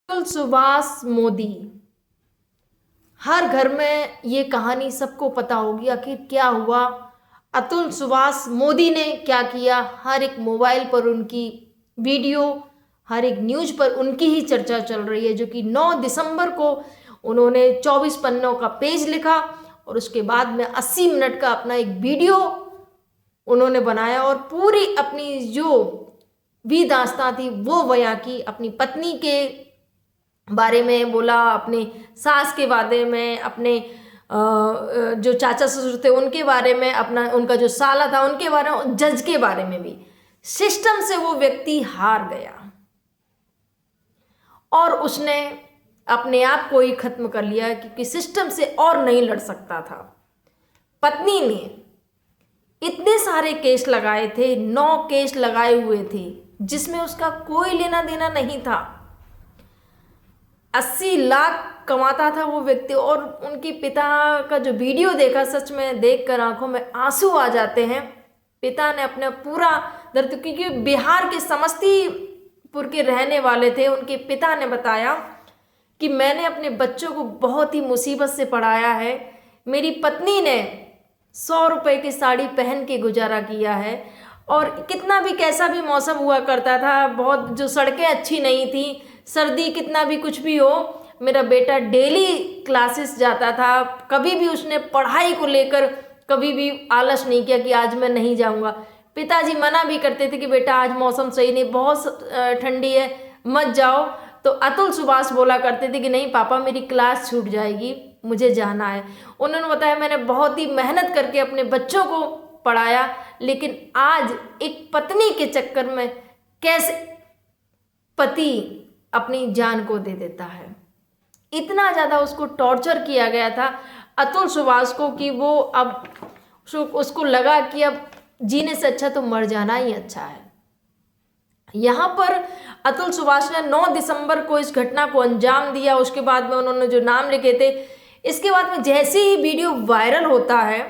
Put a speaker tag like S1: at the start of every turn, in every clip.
S1: अतुल सुभाष मोदी। हर घर में ये कहानी सबको पता होगी। आखिर क्या हुआ, अतुल सुभाष मोदी ने क्या किया। हर एक मोबाइल पर उनकी वीडियो, हर एक न्यूज पर उनकी ही चर्चा चल रही है। जो कि 9 दिसंबर को उन्होंने 24 पन्नों का पेज लिखा और उसके बाद में 80 मिनट का अपना एक वीडियो उन्होंने बनाया और पूरी अपनी जो भी दास्तां थी वो बयां की। अपनी पत्नी के बारे में बोला, अपने सास के बारे में, अपने जो चाचा ससुर थे उनके बारे में, अपना उनका जो साला था उनके बारे में, जज के बारे में भी। सिस्टम से वो व्यक्ति हार गया और उसने अपने आप को ही खत्म कर लिया क्योंकि सिस्टम से और नहीं लड़ सकता था। पत्नी ने इतने सारे केस लगाए थे, 9 केस लगाए हुए थे जिसमें उसका कोई लेना देना नहीं था। 80 लाख कमाता था वो व्यक्ति। और उनके पिता का जो वीडियो देखा, सच में देखकर आंखों में आंसू आ जाते हैं। पिता ने अपना पूरा दर्द, क्योंकि बिहार के समस्तीपुर के रहने वाले थे, उनके पिता ने बताया कि मैंने अपने बच्चों को बहुत ही मुसीबत से पढ़ाया है। मेरी पत्नी ने 100 रुपए की साड़ी पहन के गुजारा किया है। और कितना भी कैसा भी मौसम हुआ करता था, बहुत जो सड़कें अच्छी नहीं थी, सर्दी कितना भी कुछ भी हो, मेरा बेटा डेली क्लासेस जाता था। कभी भी उसने पढ़ाई को लेकर कभी भी आलस नहीं किया कि आज मैं नहीं जाऊंगा। पिताजी मना भी करते थे कि बेटा आज मौसम सही नहीं, बहुत ठंडी है, मत जाओ। तो अतुल सुभाष बोला करते थे कि नहीं पापा, मेरी क्लास छूट जाएगी, मुझे जाना है। उन्होंने बताया मैंने बहुत ही मेहनत करके अपने बच्चों को पढ़ाया, लेकिन आज एक पत्नी के चक्कर में कैसे पति अपनी जान को दे देता है। इतना ज़्यादा उसको टॉर्चर किया गया था अतुल सुभाष को कि वो अब उसको लगा कि अब जीने से अच्छा तो मर जाना ही अच्छा है। यहाँ पर अतुल सुभाष ने 9 दिसंबर को इस घटना को अंजाम दिया। उसके बाद में उन्होंने जो नाम लिखे थे, इसके बाद में जैसे ही वीडियो वायरल होता है,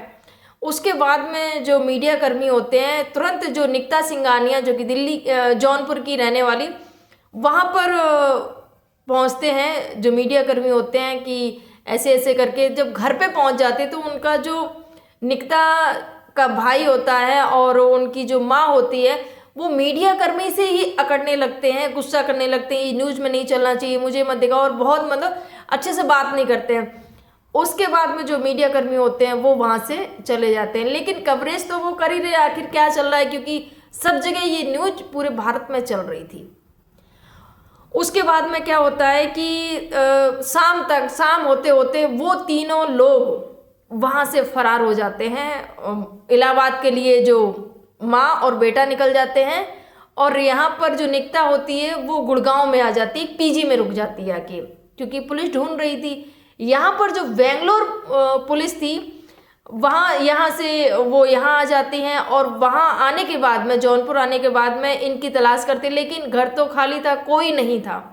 S1: उसके बाद में जो मीडिया कर्मी होते हैं तुरंत, जो निकिता सिंघानिया जो कि दिल्ली जौनपुर की रहने वाली, वहाँ पर पहुँचते हैं जो मीडिया कर्मी होते हैं कि ऐसे ऐसे करके। जब घर पे पहुँच जाते तो उनका जो निकिता का भाई होता है और उनकी जो माँ होती है, वो मीडिया कर्मी से ही अकड़ने लगते हैं, गुस्सा करने लगते हैं, न्यूज़ में नहीं चलना चाहिए, मुझे मत दिखाओ, और बहुत मतलब अच्छे से बात नहीं करते हैं। उसके बाद में जो मीडिया कर्मी होते हैं वो वहाँ से चले जाते हैं, लेकिन कवरेज तो वो कर ही रहे आखिर क्या चल रहा है, क्योंकि सब जगह ये न्यूज पूरे भारत में चल रही थी। उसके बाद में क्या होता है कि शाम होते होते वो तीनों लोग वहाँ से फरार हो जाते हैं। इलाहाबाद के लिए जो माँ और बेटा निकल जाते हैं, और यहाँ पर जो निकिता होती है वो गुड़गांव में आ जाती है, पीजी में रुक जाती है आके, क्योंकि पुलिस ढूंढ रही थी। यहाँ पर जो बेंगलोर पुलिस थी, यहाँ से वो यहाँ आ जाती हैं, और वहाँ आने के बाद में, जौनपुर आने के बाद में इनकी तलाश करते, लेकिन घर तो खाली था, कोई नहीं था।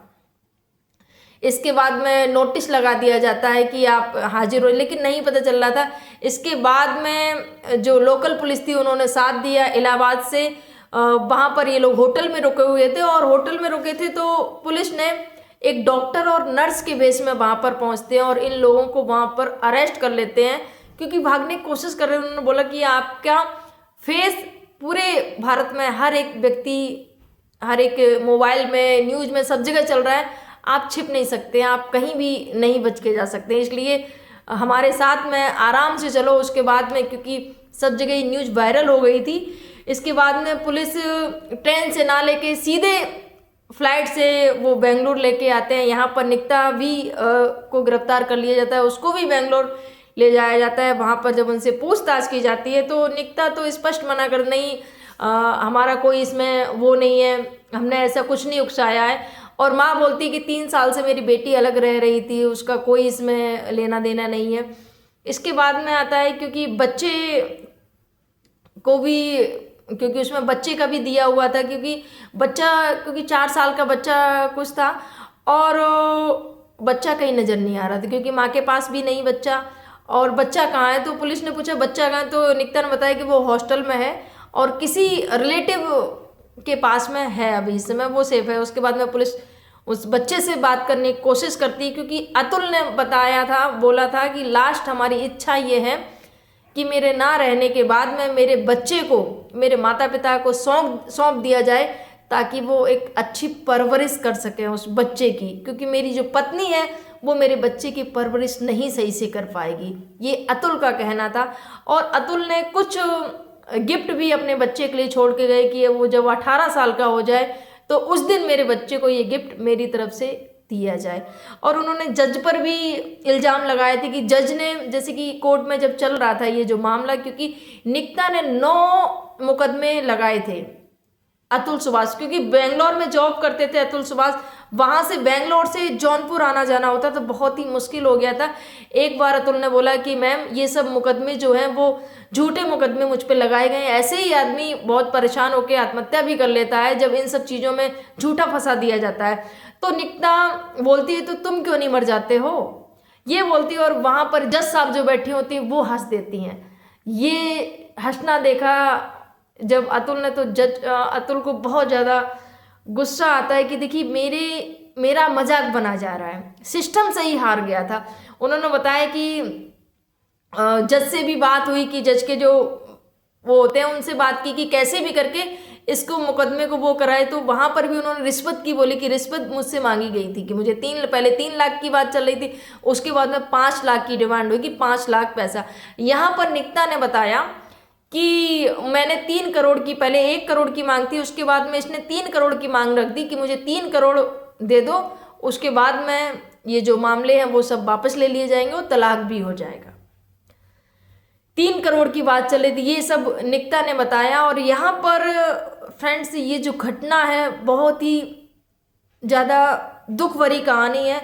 S1: इसके बाद में नोटिस लगा दिया जाता है कि आप हाजिर हो, लेकिन नहीं पता चल रहा था। इसके बाद में जो लोकल पुलिस थी उन्होंने साथ दिया इलाहाबाद से। वहाँ पर ये लोग होटल में रुके हुए थे, और होटल में रुके थे तो पुलिस ने एक डॉक्टर और नर्स के बेस में वहाँ पर पहुँचते हैं और इन लोगों को वहाँ पर अरेस्ट कर लेते हैं, क्योंकि भागने की कोशिश कर रहे हैं। उन्होंने बोला कि आपका फेस पूरे भारत में हर एक व्यक्ति, हर एक मोबाइल में, न्यूज़ में, सब जगह चल रहा है, आप छिप नहीं सकते, आप कहीं भी नहीं बच के जा सकते, इसलिए हमारे साथ में आराम से चलो। उसके बाद में, क्योंकि सब जगह ये न्यूज़ वायरल हो गई थी, इसके बाद में पुलिस ट्रेन से ना लेके सीधे फ्लाइट से वो बेंगलोर लेके आते हैं। यहाँ पर निकिता भी को गिरफ्तार कर लिया जाता है, उसको भी बेंगलोर ले जाया जाता है। वहाँ पर जब उनसे पूछताछ की जाती है तो निकिता तो स्पष्ट मना कर, नहीं हमारा कोई इसमें वो नहीं है, हमने ऐसा कुछ नहीं उकसाया है। और माँ बोलती कि 3 साल से मेरी बेटी अलग रह रही थी, उसका कोई इसमें लेना देना नहीं है। इसके बाद में आता है, क्योंकि बच्चे को भी, क्योंकि उसमें बच्चे का भी दिया हुआ था, क्योंकि 4 साल का बच्चा कुछ था, और बच्चा कहीं नज़र नहीं आ रहा था, क्योंकि माँ के पास भी नहीं बच्चा। और बच्चा कहाँ है, तो पुलिस ने पूछा बच्चा कहाँ है, तो निकिता ने बताया कि वो हॉस्टल में है और किसी रिलेटिव के पास में है, अभी इस समय वो सेफ है। उसके बाद में पुलिस उस बच्चे से बात करने की कोशिश करती है, क्योंकि अतुल ने बताया था, बोला था कि लास्ट हमारी इच्छा ये है कि मेरे ना रहने के बाद में मेरे बच्चे को मेरे माता पिता को सौंप दिया जाए, ताकि वो एक अच्छी परवरिश कर सके उस बच्चे की, क्योंकि मेरी जो पत्नी है वो मेरे बच्चे की परवरिश नहीं सही से कर पाएगी। ये अतुल का कहना था। और अतुल ने कुछ गिफ्ट भी अपने बच्चे के लिए छोड़ के गए कि वो जब 18 साल का हो जाए तो उस दिन मेरे बच्चे को ये गिफ्ट मेरी तरफ से दिया जाए। और उन्होंने जज पर भी इल्ज़ाम लगाए थे कि जज ने, जैसे कि कोर्ट में जब चल रहा था ये जो मामला, क्योंकि निकिता ने 9 मुकदमे लगाए थे अतुल सुभाष, क्योंकि बेंगलोर में जॉब करते थे अतुल सुभाष, वहाँ से बेंगलोर से जौनपुर आना जाना होता तो बहुत ही मुश्किल हो गया था। एक बार अतुल ने बोला कि मैम ये सब मुकदमे जो हैं वो झूठे मुकदमे मुझ पे लगाए गए हैं। ऐसे ही आदमी बहुत परेशान होकर आत्महत्या भी कर लेता है जब इन सब चीज़ों में झूठा फंसा दिया जाता है। तो निकिता बोलती है तो तुम क्यों नहीं मर जाते हो, ये बोलती है। और वहाँ पर जज साहब जो बैठी होती हैं वो हंस देती हैं। ये हंसना देखा जब अतुल ने, तो अतुल को बहुत ज़्यादा गुस्सा आता है कि देखिए मेरा मजाक बना जा रहा है, सिस्टम से ही हार गया था। उन्होंने बताया कि जज से भी बात हुई कि जज के जो वो होते हैं उनसे बात की कि कैसे भी करके इसको मुकदमे को वो कराए। तो वहाँ पर भी उन्होंने रिश्वत की बोली कि रिश्वत मुझसे मांगी गई थी कि मुझे पहले 3 लाख की बात चल रही थी, उसके बाद में 5 लाख की डिमांड हुई कि 5 लाख पैसा। यहाँ पर निकिता ने बताया कि मैंने 3 करोड़ की, पहले 1 करोड़ की मांग थी, उसके बाद में इसने 3 करोड़ की मांग रख दी कि मुझे 3 करोड़ दे दो, उसके बाद में ये जो मामले हैं वो सब वापस ले लिए जाएंगे और तलाक भी हो जाएगा। 3 करोड़ की बात चल रही थी, ये सब निकिता ने बताया। और यहाँ पर फ्रेंड्स ये जो घटना है बहुत ही ज़्यादा दुख भरी कहानी है।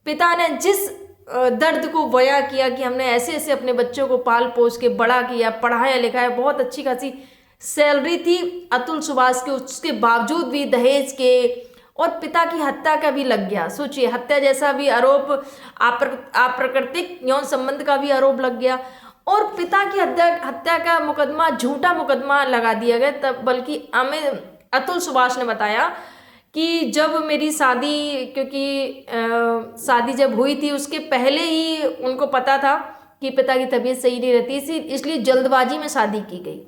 S1: पिता ने जिस दर्द को बयां किया कि हमने ऐसे ऐसे अपने बच्चों को पाल पोस के बड़ा किया, पढ़ाया लिखाया, बहुत अच्छी खासी सैलरी थी अतुल सुभाष के, उसके बावजूद भी दहेज के और पिता की हत्या का भी लग गया। सोचिए, हत्या जैसा भी आरोप, अप्राकृतिक यौन संबंध का भी आरोप लग गया और पिता की हत्या का मुकदमा, झूठा मुकदमा लगा दिया गया। तब बल्कि अतुल सुभाष ने बताया कि जब मेरी शादी, क्योंकि शादी जब हुई थी उसके पहले ही उनको पता था कि पिता की तबीयत सही नहीं रहती, इसलिए जल्दबाजी में शादी की गई।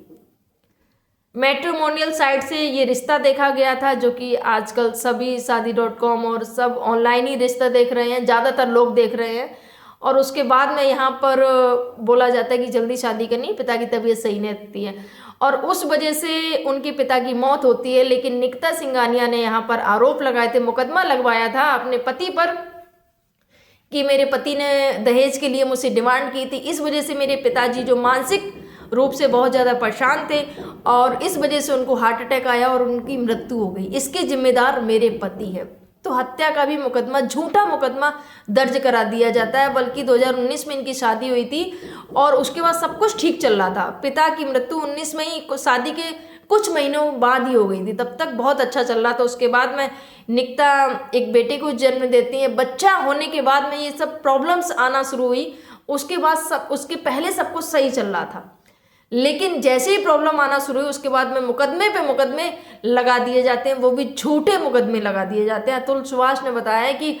S1: मैट्रिमोनियल साइट से ये रिश्ता देखा गया था, जो कि आजकल सभी शादी.com और सब ऑनलाइन ही रिश्ता देख रहे हैं, ज़्यादातर लोग देख रहे हैं। और उसके बाद में यहाँ पर बोला जाता है कि जल्दी शादी करनी, पिता की तबीयत सही नहीं रहती है और उस वजह से उनके पिता की मौत होती है। लेकिन निकिता सिंघानिया ने यहाँ पर आरोप लगाए थे, मुकदमा लगवाया था अपने पति पर कि मेरे पति ने दहेज के लिए मुझसे डिमांड की थी, इस वजह से मेरे पिताजी जो मानसिक रूप से बहुत ज़्यादा परेशान थे और इस वजह से उनको हार्ट अटैक आया और उनकी मृत्यु हो गई, इसके जिम्मेदार मेरे पति है। तो हत्या का भी मुकदमा, झूठा मुकदमा दर्ज करा दिया जाता है। बल्कि 2019 में इनकी शादी हुई थी और उसके बाद सब कुछ ठीक चल रहा था। पिता की मृत्यु 19 में ही, शादी के कुछ महीनों बाद ही हो गई थी, तब तक बहुत अच्छा चल रहा था। उसके बाद में निकिता एक बेटे को जन्म देती है। बच्चा होने के बाद में ये सब प्रॉब्लम्स आना शुरू हुई। उसके बाद उसके पहले सब कुछ सही चल रहा था, लेकिन जैसे ही प्रॉब्लम आना शुरू हुई उसके बाद में मुकदमे पे मुकदमे लगा दिए जाते हैं, वो भी झूठे मुकदमे लगा दिए जाते हैं। अतुल सुभाष ने बताया है कि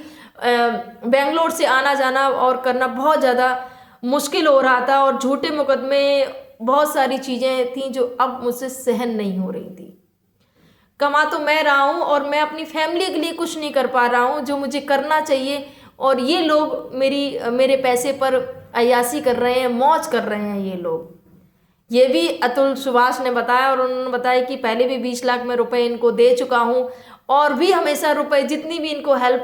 S1: बेंगलोर से आना जाना और करना बहुत ज़्यादा मुश्किल हो रहा था और झूठे मुकदमे, बहुत सारी चीज़ें थी जो अब मुझसे सहन नहीं हो रही थी। कमा तो मैं रहा हूँ और मैं अपनी फैमिली के लिए कुछ नहीं कर पा रहा हूँ जो मुझे करना चाहिए, और ये लोग मेरे पैसे पर अय्याशी कर रहे हैं, मौज कर रहे हैं ये लोग। ये भी अतुल सुभाष ने बताया और उन्होंने बताया कि पहले भी 20 लाख में रुपए इनको दे चुका हूँ और भी हमेशा रुपए, जितनी भी इनको हेल्प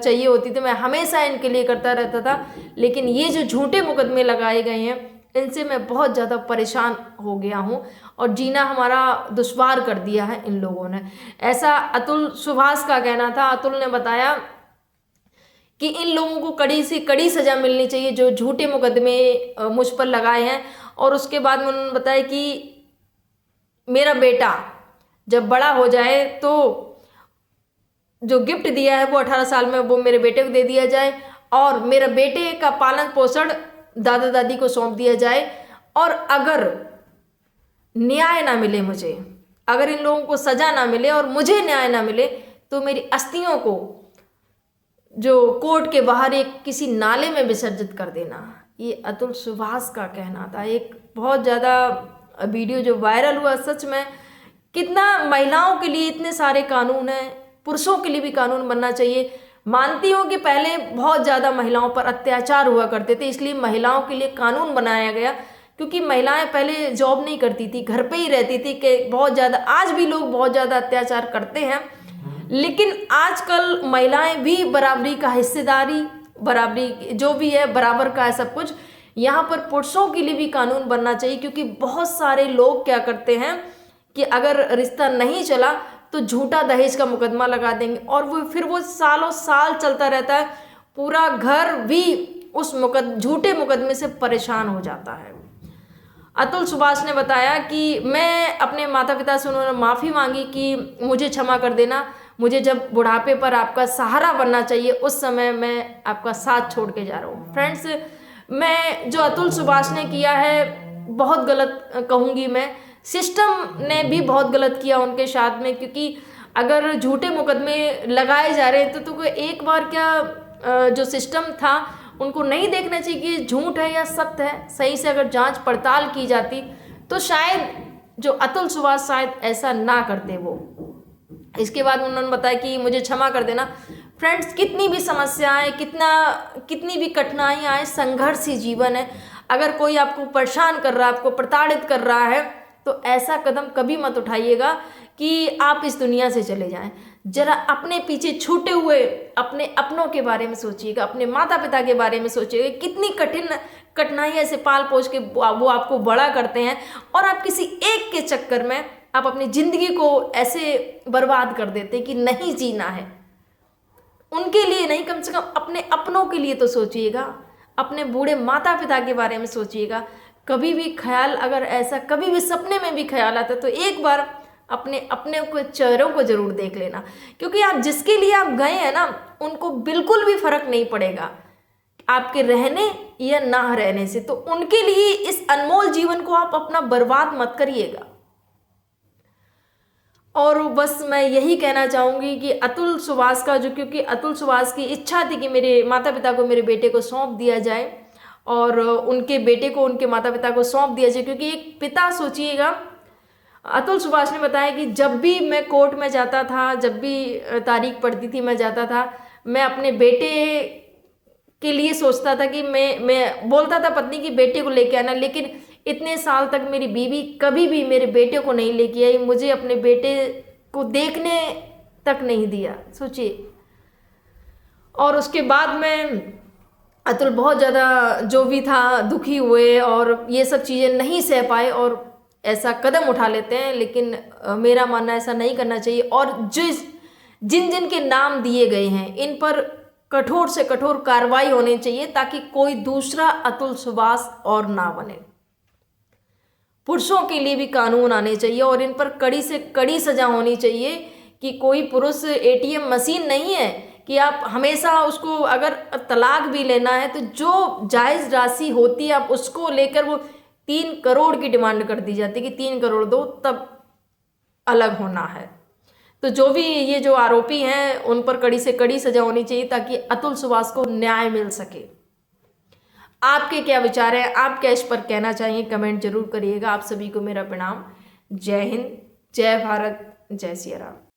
S1: चाहिए होती थी मैं हमेशा इनके लिए करता रहता था। लेकिन ये जो झूठे मुकदमे लगाए गए हैं इनसे मैं बहुत ज़्यादा परेशान हो गया हूँ और जीना हमारा दुश्वार कर दिया है इन लोगों ने, ऐसा अतुल सुभाष का कहना था। अतुल ने बताया कि इन लोगों को कड़ी से कड़ी सज़ा मिलनी चाहिए जो झूठे मुकदमे मुझ पर लगाए हैं। और उसके बाद में उन्होंने बताया कि मेरा बेटा जब बड़ा हो जाए तो जो गिफ्ट दिया है वो 18 साल में वो मेरे बेटे को दे दिया जाए और मेरे बेटे का पालन पोषण दादा दादी को सौंप दिया जाए। और अगर न्याय ना मिले मुझे, अगर इन लोगों को सज़ा ना मिले और मुझे न्याय ना मिले तो मेरी अस्थियों को जो कोर्ट के बाहर एक किसी नाले में विसर्जित कर देना, ये अतुल सुभाष का कहना था। एक बहुत ज़्यादा वीडियो जो वायरल हुआ, सच में कितना महिलाओं के लिए इतने सारे कानून हैं, पुरुषों के लिए भी कानून बनना चाहिए। मानती हूँ कि पहले बहुत ज़्यादा महिलाओं पर अत्याचार हुआ करते थे, इसलिए महिलाओं के लिए कानून बनाया गया, क्योंकि महिलाएं पहले जॉब नहीं करती थी, घर पे ही रहती थी। कि बहुत ज़्यादा आज भी लोग बहुत ज़्यादा अत्याचार करते हैं, लेकिन आजकल महिलाएं भी बराबरी का हिस्सेदारी, बराबरी जो भी है बराबर का है सब कुछ। यहाँ पर पुरुषों के लिए भी कानून बनना चाहिए, क्योंकि बहुत सारे लोग क्या करते हैं कि अगर रिश्ता नहीं चला तो झूठा दहेज का मुकदमा लगा देंगे, और वो सालों साल चलता रहता है। पूरा घर भी उस झूठे मुकदमे से परेशान हो जाता है। अतुल सुभाष ने बताया कि मैं अपने माता पिता से उन्होंने माफ़ी मांगी कि मुझे क्षमा कर देना, मुझे जब बुढ़ापे पर आपका सहारा बनना चाहिए उस समय मैं आपका साथ छोड़ के जा रहा हूँ। फ्रेंड्स, मैं जो अतुल सुभाष ने किया है बहुत गलत कहूँगी मैं। सिस्टम ने भी बहुत गलत किया उनके साथ में, क्योंकि अगर झूठे मुकदमे लगाए जा रहे हैं तो एक बार क्या जो सिस्टम था उनको नहीं देखना चाहिए कि झूठ है या सत्य है। सही से अगर जांच पड़ताल की जाती तो शायद जो अतुल सुभाष शायद ऐसा ना करते वो। इसके बाद उन्होंने बताया कि मुझे क्षमा कर देना। फ्रेंड्स, कितनी भी समस्याएं, कितनी भी कठिनाइयाँ आए, संघर्ष ही जीवन है। अगर कोई आपको परेशान कर रहा है, आपको प्रताड़ित कर रहा है, तो ऐसा कदम कभी मत उठाइएगा कि आप इस दुनिया से चले जाएं। जरा अपने पीछे छूटे हुए अपने अपनों के बारे में सोचिएगा, अपने माता पिता के बारे में सोचिएगा। कितनी कठिनाइयाँ से पाल पोस के वो आपको बड़ा करते हैं, और आप किसी एक के चक्कर में आप अपनी ज़िंदगी को ऐसे बर्बाद कर देते हैं कि नहीं जीना है। उनके लिए नहीं, कम से कम अपने अपनों के लिए तो सोचिएगा। अपने बूढ़े माता पिता के बारे में सोचिएगा। कभी भी ख्याल, अगर ऐसा कभी भी सपने में भी ख्याल आता तो एक बार अपने को चेहरों को जरूर देख लेना, क्योंकि आप जिसके लिए आप गए हैं ना उनको बिल्कुल भी फर्क नहीं पड़ेगा आपके रहने या ना रहने से। तो उनके लिए इस अनमोल जीवन को आप अपना बर्बाद मत करिएगा। और बस मैं यही कहना चाहूँगी कि अतुल सुभाष का क्योंकि अतुल सुभाष की इच्छा थी कि मेरे माता पिता को मेरे बेटे को सौंप दिया जाए, और उनके बेटे को उनके माता पिता को सौंप दिया जाए। क्योंकि एक पिता, सोचिएगा, अतुल सुभाष ने बताया कि जब भी मैं कोर्ट में जाता था, जब भी तारीख पड़ती थी मैं जाता था, मैं अपने बेटे के लिए सोचता था कि मैं बोलता था पत्नी की बेटे को लेके आना, लेकिन इतने साल तक मेरी बीवी कभी भी मेरे बेटे को नहीं लेके आई, मुझे अपने बेटे को देखने तक नहीं दिया, सोचिए। और उसके बाद में अतुल बहुत ज़्यादा जो भी था दुखी हुए और ये सब चीज़ें नहीं सह पाए और ऐसा कदम उठा लेते हैं। लेकिन मेरा मानना ऐसा नहीं करना चाहिए, और जिन के नाम दिए गए हैं इन पर कठोर से कठोर कार्रवाई होनी चाहिए, ताकि कोई दूसरा अतुल सुभाष और ना बने। पुरुषों के लिए भी कानून आने चाहिए और इन पर कड़ी से कड़ी सजा होनी चाहिए कि कोई पुरुष ATM मशीन नहीं है कि आप हमेशा उसको, अगर तलाक भी लेना है तो जो जायज़ राशि होती है आप उसको लेकर, वो 3 करोड़ की डिमांड कर दी जाती है कि 3 करोड़ दो तब अलग होना है। तो जो भी ये जो आरोपी हैं उन पर कड़ी से कड़ी सजा होनी चाहिए, ताकि अतुल सुभाष को न्याय मिल सके। आपके क्या विचार हैं, आप क्या इस पर कहना चाहिए, कमेंट जरूर करिएगा। आप सभी को मेरा प्रणाम। जय हिंद, जय भारत, जय सिया राम।